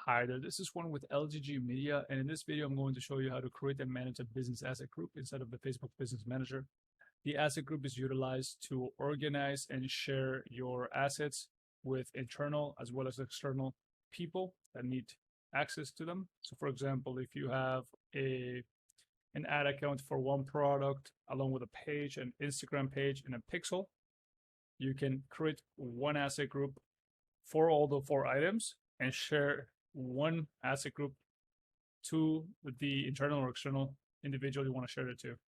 Hi there, this is Juan with LGG Media, and in this video I'm going to show you how to create and manage a business asset group inside of the Facebook Business Manager. The asset group is utilized to organize and share your assets with internal as well as external people that need access to them. So for example, if you have an ad account for one product along with a page, an Instagram page, and a pixel, you can create one asset group for all the 4 items and share one asset group to the internal or external individual you want to share it to. It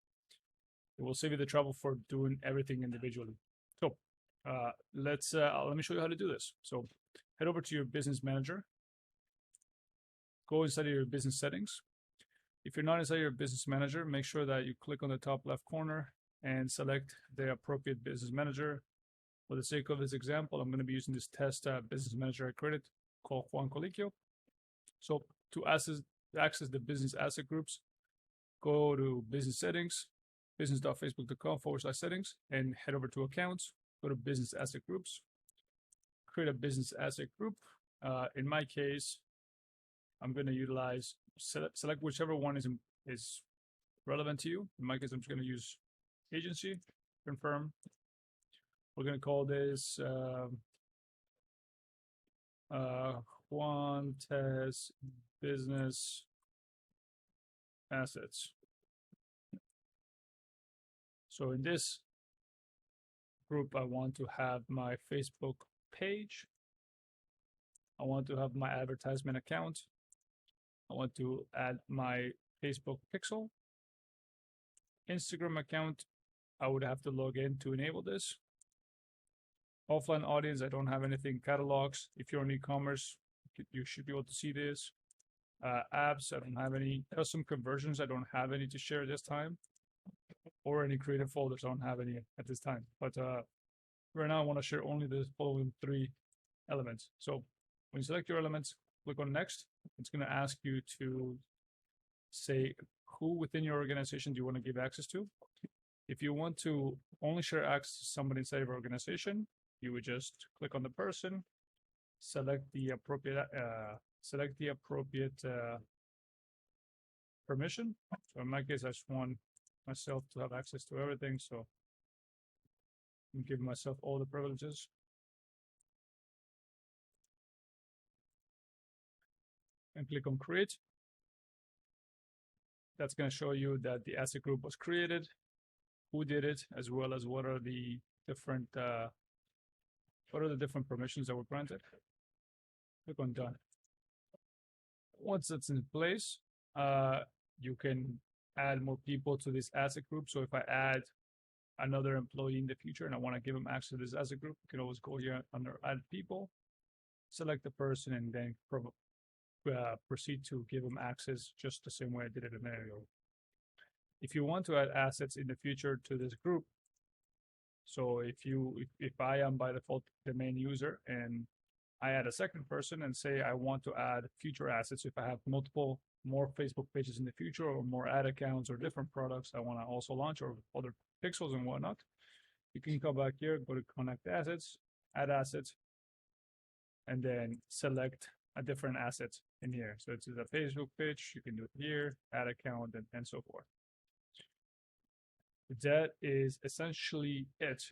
will save you the trouble for doing everything individually. So let me show you how to do this. So head over to your business manager, go inside of your business settings. If you're not inside your business manager, make sure that you click on the top left corner and select the appropriate business manager. For the sake of this example, I'm going to be using this test business manager I created called Juan Colicchio. So to access the business asset groups, go to business settings, business.facebook.com/settings, and head over to accounts, go to business asset groups, create a business asset group. In my case, I'm going to utilize, select whichever one is relevant to you. In my case, I'm just going to use agency, confirm. We're going to call this Juan Test Business Assets. So in this group, I want to have my Facebook page. I want to have my advertisement account. I want to add my Facebook pixel. Instagram account, I would have to log in to enable this. Offline audience, I don't have anything. Catalogs, if you're on e-commerce, you should be able to see this. Apps, I don't have any. Custom conversions, I don't have any to share this time. Or any creative folders, I don't have any at this time. But right now I want to share only the following 3 elements. So when you select your elements, click on next. It's going to ask you to say who within your organization do you want to give access to. If you want to only share access to somebody inside of your organization, you would just click on the person, select the appropriate permission. So in my case, I just want myself to have access to everything, so I'm giving myself all the privileges. And click on create. That's going to show you that the asset group was created, who did it, as well as what are the different permissions that were granted. Click on done. Once it's in place, you can add more people to this asset group. So if I add another employee in the future and I want to give them access to this asset group, you can always go here under add people, select the person, and then proceed to give them access just the same way I did it a minute ago. If you want to add assets in the future to this group, so if I am by default the main user and I add a second person and say I want to add future assets, if I have more Facebook pages in the future or more ad accounts or different products I want to also launch or other pixels and whatnot, you can come back here, go to connect assets, add assets, and then select a different asset in here. So it's a Facebook page, you can do it here, add account, and so forth. That is essentially it.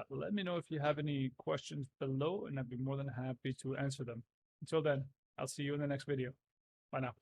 Let me know if you have any questions below, and I'd be more than happy to answer them. Until then, I'll see you in the next video. Bye now.